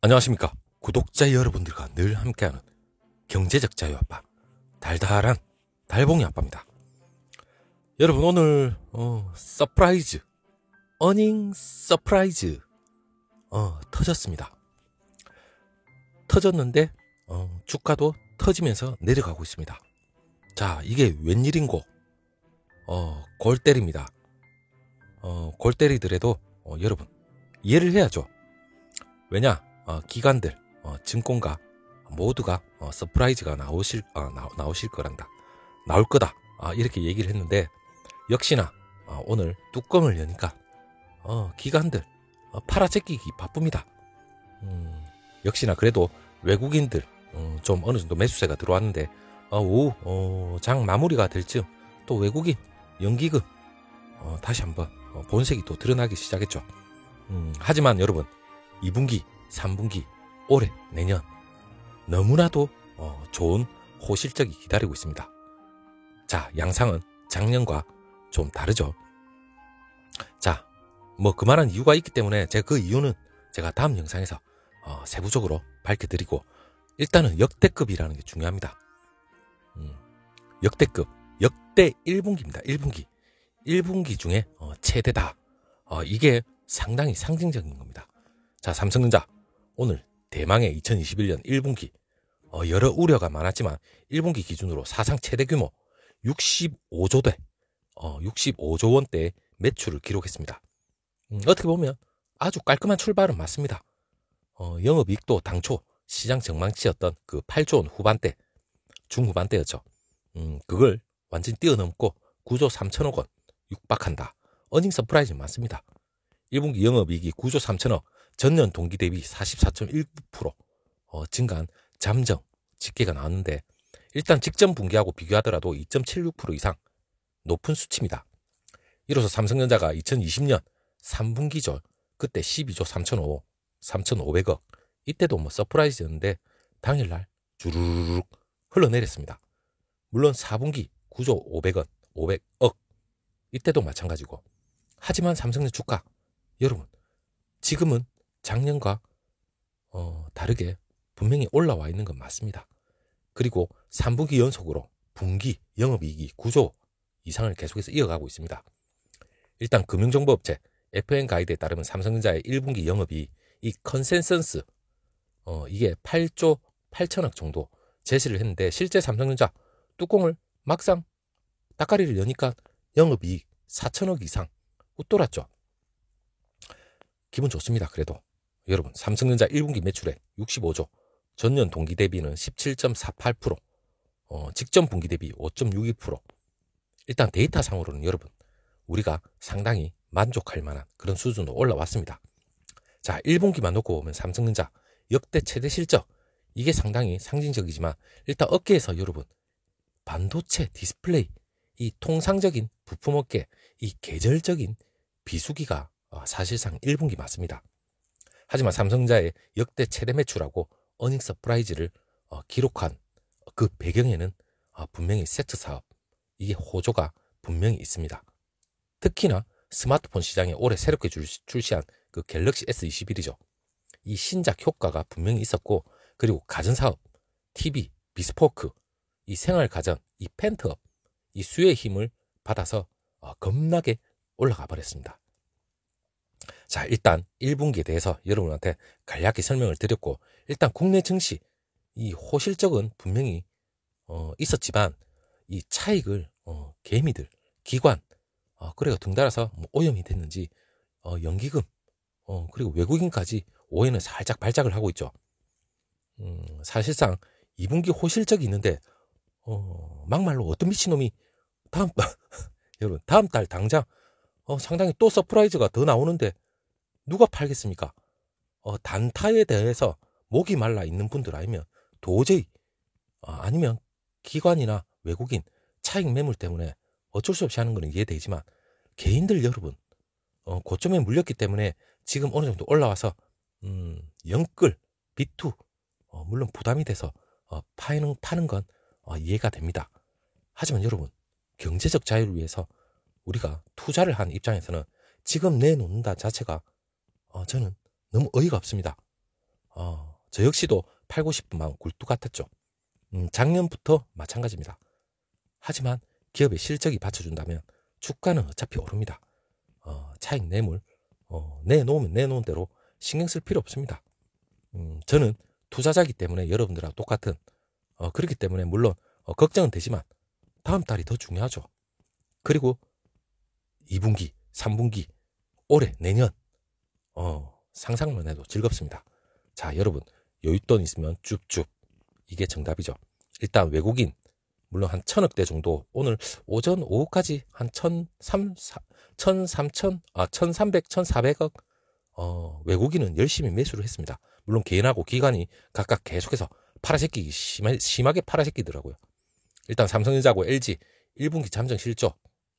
안녕하십니까. 구독자 여러분들과 늘 함께하는 경제적 자유아빠 달달한 달봉이 아빠입니다. 여러분 오늘 서프라이즈 어닝 서프라이즈 터졌습니다. 터졌는데 주가도 터지면서 내려가고 있습니다. 자, 이게 웬일인고? 골 때립니다. 골 때리더라도 여러분 이해를 해야죠. 왜냐? 기관들, 증권가 모두가 서프라이즈가 나오실 거란다. 나올 거다. 이렇게 얘기를 했는데 역시나 오늘 뚜껑을 여니까 기관들 팔아제끼기 바쁩니다. 역시나 그래도 외국인들 좀 어느 정도 매수세가 들어왔는데 오후 장 마무리가 될 즈음 또 외국인 연기금 다시 한번 본색이 또 드러나기 시작했죠. 하지만 여러분 2분기 3분기 올해 내년 너무나도 좋은 호실적이 기다리고 있습니다. 자, 양상은 작년과 좀 다르죠. 자, 그만한 이유가 있기 때문에 제가 그 이유는 제가 다음 영상에서 세부적으로 밝혀드리고, 일단은 역대급이라는 게 중요합니다. 역대급, 역대 1분기입니다. 1분기 중에 최대다. 이게 상당히 상징적인 겁니다. 자, 삼성전자 오늘 대망의 2021년 1분기 여러 우려가 많았지만 1분기 기준으로 사상 최대 규모 65조대 65조 원대의 매출을 기록했습니다. 어떻게 보면 아주 깔끔한 출발은 맞습니다. 영업이익도 당초 시장 전망치였던 그 8조 원 후반대 중후반대였죠. 그걸 완전히 뛰어넘고 9조 3천억 원 육박한다. 어닝 서프라이즈 맞습니다. 1분기 영업이익이 9조 3천억, 전년 동기 대비 44.19% 증가한 잠정 집계가 나왔는데, 일단 직전 분기하고 비교하더라도 2.76% 이상 높은 수치입니다. 이로써 삼성전자가 2020년 3분기죠. 그때 12조 3,500억 이때도 서프라이즈였는데 당일날 주르륵 흘러내렸습니다. 물론 4분기 9조 500억 이때도 마찬가지고. 하지만 삼성전자 주가 여러분 지금은 작년과 다르게 분명히 올라와 있는 건 맞습니다. 그리고 3분기 연속으로 분기 영업이익이 9조 이상을 계속해서 이어가고 있습니다. 일단 금융정보업체 FN 가이드에 따르면 삼성전자의 1분기 영업이익 이 컨센서스 이게 8조 8천억 정도 제시를 했는데, 실제 삼성전자 뚜껑을 막상 따까리를 여니까 영업이익 4천억 이상 웃돌았죠. 기분 좋습니다. 그래도 여러분 삼성전자 1분기 매출액 65조, 전년 동기 대비는 17.48%, 직전 분기 대비 5.62%. 일단 데이터상으로는 여러분 우리가 상당히 만족할 만한 그런 수준으로 올라왔습니다. 자, 1분기만 놓고 보면 삼성전자 역대 최대 실적, 이게 상당히 상징적이지만 일단 업계에서 여러분 반도체 디스플레이 이 통상적인 부품업계 이 계절적인 비수기가 사실상 1분기 맞습니다. 하지만 삼성전자의 역대 최대 매출하고 어닝 서프라이즈를 기록한 그 배경에는 분명히 세트 사업, 이게 호조가 분명히 있습니다. 특히나 스마트폰 시장에 올해 새롭게 출시한 그 갤럭시 S21이죠. 이 신작 효과가 분명히 있었고, 그리고 가전사업, TV, 비스포크, 이 생활가전, 이 펜트업, 이 수요의 힘을 받아서 겁나게 올라가 버렸습니다. 자, 일단 1분기에 대해서 여러분한테 간략히 설명을 드렸고, 일단 국내 증시 이 호실적은 분명히 있었지만 이 차익을 개미들, 기관 그래요 등달아서 오염이 됐는지 연기금 그리고 외국인까지 오해는 살짝 발작을 하고 있죠. 사실상 2분기 호실적이 있는데 막말로 어떤 미친놈이 여러분 다음 달 당장 상당히 또 서프라이즈가 더 나오는데 누가 팔겠습니까? 단타에 대해서 목이 말라 있는 분들 아니면 도저히 아니면 기관이나 외국인 차익 매물 때문에 어쩔 수 없이 하는 거는 이해되지만, 개인들 여러분 고점에 물렸기 때문에 지금 어느 정도 올라와서 영끌 비투 물론 부담이 돼서 파는 건 이해가 됩니다. 하지만 여러분 경제적 자유를 위해서 우리가 투자를 한 입장에서는 지금 내놓는다 자체가 저는 너무 어이가 없습니다. 저 역시도 팔고 싶은 마음 굴뚝 같았죠. 작년부터 마찬가지입니다. 하지만 기업의 실적이 받쳐준다면 주가는 어차피 오릅니다. 차익 매물 내놓으면 내놓은 대로 신경 쓸 필요 없습니다. 저는 투자자이기 때문에 여러분들하고 똑같은 그렇기 때문에 물론 걱정은 되지만 다음 달이 더 중요하죠. 그리고 2분기, 3분기, 올해, 내년 상상만 해도 즐겁습니다. 자, 여러분 여윳돈 있으면 쭉쭉 이게 정답이죠. 일단 외국인 물론 한 1000억대 정도 오늘 오전 오후까지 한 1300, 1400억 외국인은 열심히 매수를 했습니다. 물론 개인하고 기관이 각각 계속해서 팔아새끼기 심하게 팔아새끼더라고요. 일단 삼성전자하고 LG 1분기 잠정 실적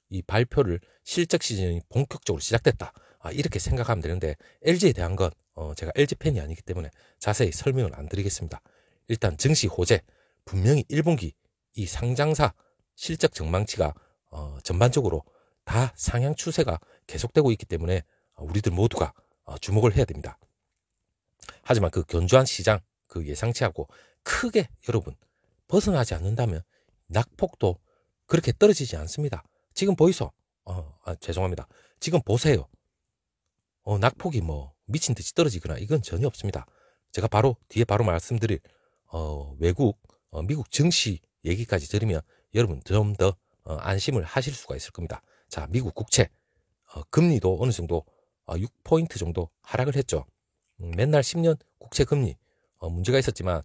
이 발표를 실적 시즌이 본격적으로 시작됐다. 이렇게 생각하면 되는데 LG에 대한 건 제가 LG 팬이 아니기 때문에 자세히 설명을 안 드리겠습니다. 일단 증시 호재 분명히 1분기 이 상장사 실적 전망치가 전반적으로 다 상향 추세가 계속되고 있기 때문에 우리들 모두가 주목을 해야 됩니다. 하지만 그 견조한 시장 그 예상치하고 크게 여러분 벗어나지 않는다면 낙폭도 그렇게 떨어지지 않습니다. 지금 보이소? 죄송합니다. 지금 보세요. 낙폭이 뭐 미친 듯이 떨어지거나 이건 전혀 없습니다. 제가 바로 뒤에 바로 말씀드릴 외국 미국 증시 얘기까지 들으면 여러분 좀 더 안심을 하실 수가 있을 겁니다. 자, 미국 국채 금리도 어느 정도 6포인트 정도 하락을 했죠. 맨날 10년 국채 금리 문제가 있었지만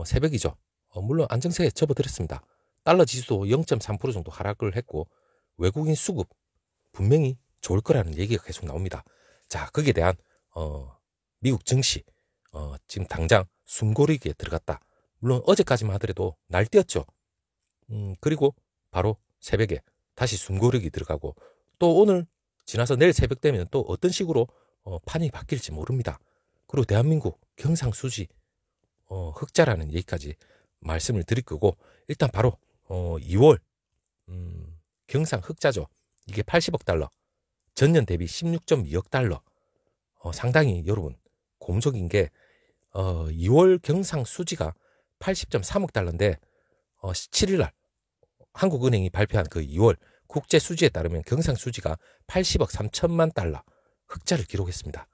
새벽이죠. 물론 안정세에 접어들었습니다. 달러 지수도 0.3% 정도 하락을 했고 외국인 수급 분명히 좋을 거라는 얘기가 계속 나옵니다. 자, 거기에 대한 미국 증시 지금 당장 숨고르기에 들어갔다. 물론 어제까지만 하더라도 날뛰었죠. 그리고 바로 새벽에 다시 숨고르기 들어가고 또 오늘 지나서 내일 새벽 되면 또 어떤 식으로 판이 바뀔지 모릅니다. 그리고 대한민국 경상수지 흑자라는 얘기까지 말씀을 드릴 거고 일단 바로 2월 경상 흑자죠. 이게 80억 달러 전년 대비 16.2억 달러 상당히 여러분 곰속인 게 2월 경상 수지가 80.3억 달러인데 17일날 한국은행이 발표한 그 2월 국제 수지에 따르면 경상 수지가 80억 3천만 달러 흑자를 기록했습니다.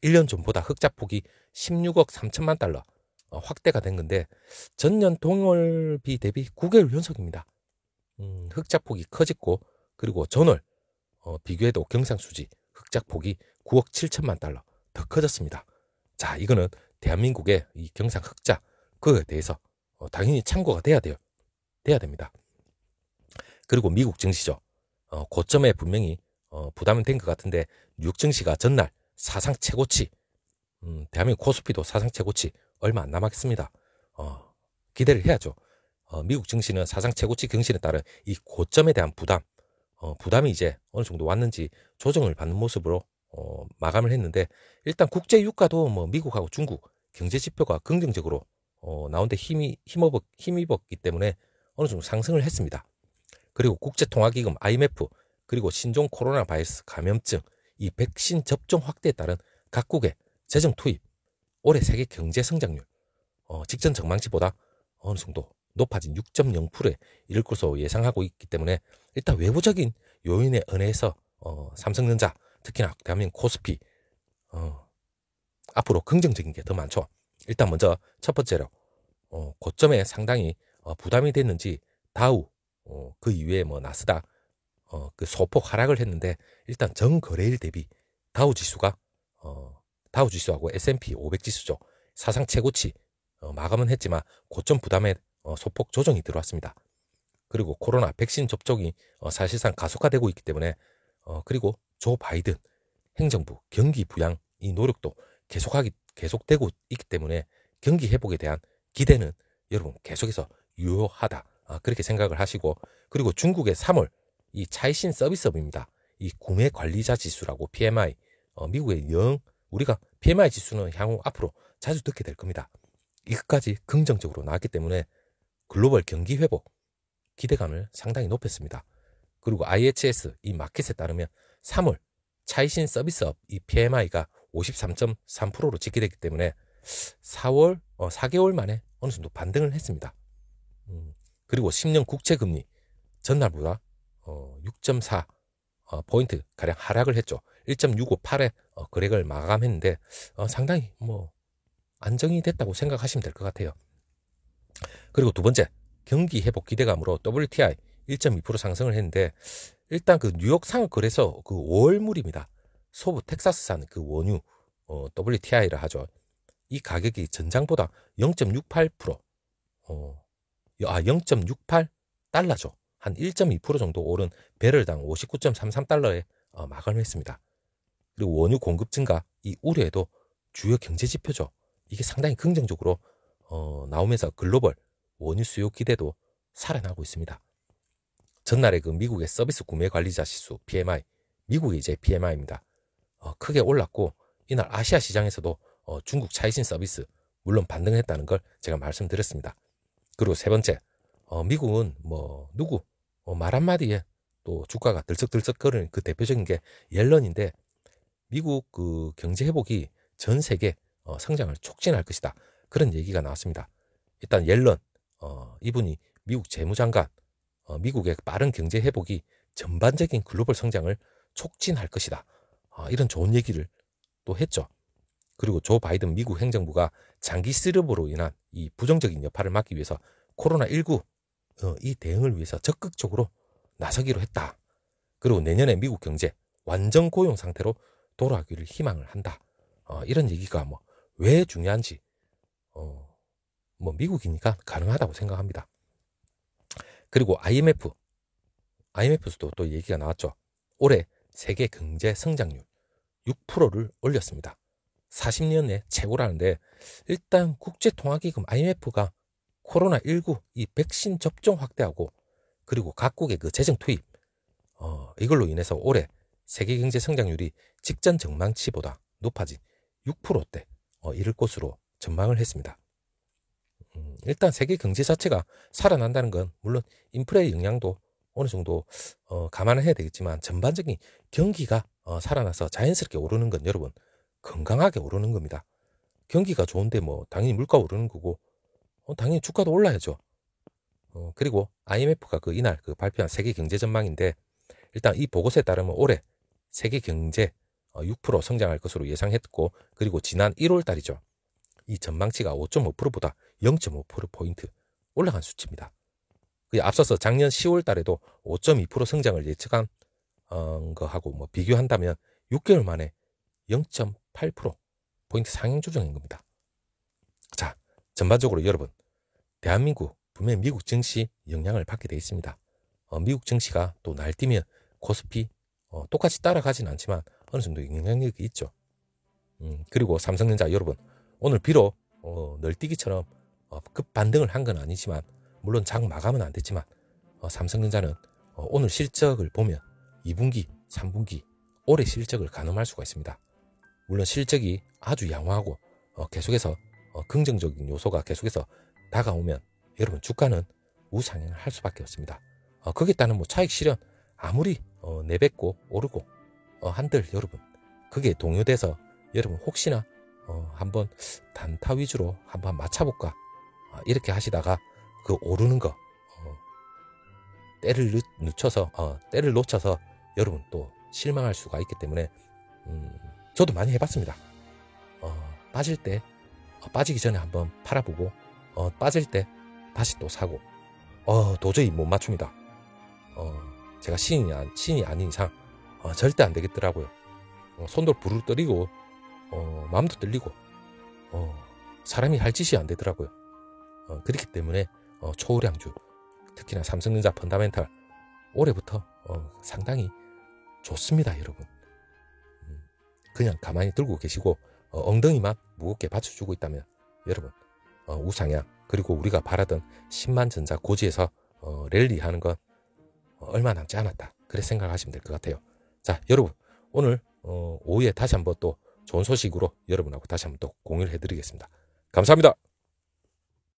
1년 전보다 흑자폭이 16억 3천만 달러 확대가 된 건데 전년 동월비 대비 9개월 연속입니다. 흑자폭이 커졌고 그리고 전월 비교해도 경상수지 흑자폭이 9억 7천만 달러 더 커졌습니다. 자, 이거는 대한민국의 이 경상 흑자 그거에 대해서 당연히 참고가 돼야 됩니다. 그리고 미국 증시죠. 고점에 분명히 부담은 된 것 같은데 뉴욕 증시가 전날 사상 최고치 대한민국 코스피도 사상 최고치 얼마 안 남았습니다. 기대를 해야죠. 미국 증시는 사상 최고치 경신에 따른 이 고점에 대한 부담이 이제 어느 정도 왔는지 조정을 받는 모습으로 마감을 했는데 일단 국제 유가도 뭐 미국하고 중국 경제 지표가 긍정적으로 나오는데 힘입었기 때문에 어느 정도 상승을 했습니다. 그리고 국제통화기금 IMF 그리고 신종 코로나 바이러스 감염증 이 백신 접종 확대에 따른 각국의 재정 투입 올해 세계 경제 성장률 직전 전망치보다 어느 정도 높아진 6.0%에 이를 것으로 예상하고 있기 때문에 일단 외부적인 요인에 은해서 삼성전자 특히나 대한민국 코스피 앞으로 긍정적인 게 더 많죠. 일단 먼저 첫 번째로 고점에 상당히 부담이 됐는지 다우 그 이외에 뭐 나스닥 그 소폭 하락을 했는데 일단 전거래일 대비 다우 지수하고 S&P 500 지수죠. 사상 최고치 마감은 했지만 고점 부담에 소폭 조정이 들어왔습니다. 그리고 코로나 백신 접종이 사실상 가속화되고 있기 때문에 그리고 조 바이든 행정부 경기 부양 이 노력도 계속되고 있기 때문에 경기 회복에 대한 기대는 여러분 계속해서 유효하다. 그렇게 생각을 하시고 그리고 중국의 3월 이 차이신 서비스업입니다. 이 구매 관리자 지수라고 PMI 미국의 우리가 PMI 지수는 향후 앞으로 자주 듣게 될 겁니다. 이것까지 긍정적으로 나왔기 때문에 글로벌 경기 회복 기대감을 상당히 높였습니다. 그리고 IHS 이 마켓에 따르면 3월 차이신 서비스업 이 PMI가 53.3%로 집계됐기 때문에 4개월 만에 어느 정도 반등을 했습니다. 그리고 10년 국채금리 전날보다 6.4 포인트 가량 하락을 했죠. 1.658에 거래를 마감했는데 상당히 뭐 안정이 됐다고 생각하시면 될 것 같아요. 그리고 두 번째, 경기 회복 기대감으로 WTI 1.2% 상승을 했는데, 일단 그 뉴욕 상업거래소 그 5월물입니다. 소부 텍사스산 그 원유 WTI라 하죠. 이 가격이 전장보다 0.68% 0.68달러죠. 한 1.2% 정도 오른 배럴당 59.33달러에 마감했습니다. 그리고 원유 공급 증가 이 우려에도 주요 경제 지표죠. 이게 상당히 긍정적으로 나오면서 글로벌 원유 수요 기대도 살아나고 있습니다. 전날에 그 미국의 서비스 구매 관리자 지수 PMI, 미국의 이제 PMI입니다. 크게 올랐고 이날 아시아 시장에서도 중국 차이신 서비스 물론 반등했다는 걸 제가 말씀드렸습니다. 그리고 세 번째, 미국은 뭐 누구 말 한마디에 또 주가가 들썩들썩거리는 그 대표적인 게 옐런인데, 미국 그 경제 회복이 전 세계 성장을 촉진할 것이다, 그런 얘기가 나왔습니다. 일단 옐런 이분이 미국 재무장관, 미국의 빠른 경제 회복이 전반적인 글로벌 성장을 촉진할 것이다, 이런 좋은 얘기를 또 했죠. 그리고 조 바이든 미국 행정부가 장기 슬럼프로 인한 이 부정적인 여파를 막기 위해서 코로나19 이 대응을 위해서 적극적으로 나서기로 했다. 그리고 내년에 미국 경제 완전 고용 상태로 돌아가기를 희망을 한다. 이런 얘기가 뭐 왜 중요한지 뭐 미국이니까 가능하다고 생각합니다. 그리고 IMF에서도 또 얘기가 나왔죠. 올해 세계 경제 성장률 6%를 올렸습니다. 40년의 최고라는데, 일단 국제통화기금 IMF가 코로나19 이 백신 접종 확대하고 그리고 각국의 그 재정 투입 이걸로 인해서 올해 세계 경제 성장률이 직전 전망치보다 높아진 6%대 이를 것으로 전망을 했습니다. 일단 세계 경제 자체가 살아난다는 건 물론 인플레의 영향도 어느 정도 감안을 해야 되겠지만, 전반적인 경기가 살아나서 자연스럽게 오르는 건 여러분 건강하게 오르는 겁니다. 경기가 좋은데 뭐 당연히 물가 오르는 거고 당연히 주가도 올라야죠. 그리고 IMF가 그 이날 그 발표한 세계 경제 전망인데, 일단 이 보고서에 따르면 올해 세계 경제 6% 성장할 것으로 예상했고, 그리고 지난 1월 달이죠. 이 전망치가 5.5%보다 0.5%포인트 올라간 수치입니다. 앞서서 작년 10월 달에도 5.2% 성장을 예측한 거하고 뭐 비교한다면 6개월 만에 0.8%포인트 상향 조정인 겁니다. 자, 전반적으로 여러분, 대한민국 분명히 미국 증시 영향을 받게 돼 있습니다. 미국 증시가 또 날뛰면 코스피 똑같이 따라가진 않지만 어느 정도 영향력이 있죠. 그리고 삼성전자 여러분, 오늘 비록 널뛰기처럼 급 반등을 한 건 아니지만, 물론 장 마감은 안 됐지만 삼성전자는 오늘 실적을 보면 2분기, 3분기 올해 실적을 가늠할 수가 있습니다. 물론 실적이 아주 양호하고 계속해서 긍정적인 요소가 계속해서 다가오면 여러분 주가는 우상향을 할 수밖에 없습니다. 거기에 따른 뭐 차익 실현 아무리 내뱉고 오르고 한들 여러분 그게 동요돼서 여러분 혹시나 한번 단타 위주로 한번 맞춰볼까 이렇게 하시다가 그 오르는 거 때를 놓쳐서 여러분 또 실망할 수가 있기 때문에 저도 많이 해봤습니다. 빠질 때 빠지기 전에 한번 팔아보고 빠질 때 다시 또 사고 도저히 못 맞춥니다. 제가 신이 아닌 이상 절대 안 되겠더라고요. 손도 부르르 떨리고 마음도 떨리고 사람이 할 짓이 안 되더라고요. 그렇기 때문에 초우량주 특히나 삼성전자 펀다멘탈 올해부터 상당히 좋습니다. 여러분 그냥 가만히 들고 계시고 엉덩이만 무겁게 받쳐주고 있다면 여러분 우상향 그리고 우리가 바라던 10만전자 고지에서 랠리하는 건 얼마 남지 않았다 그래 생각하시면 될 것 같아요. 자 여러분 오늘 오후에 다시 한번 또 좋은 소식으로 여러분하고 다시 한번 또 공유를 해드리겠습니다. 감사합니다.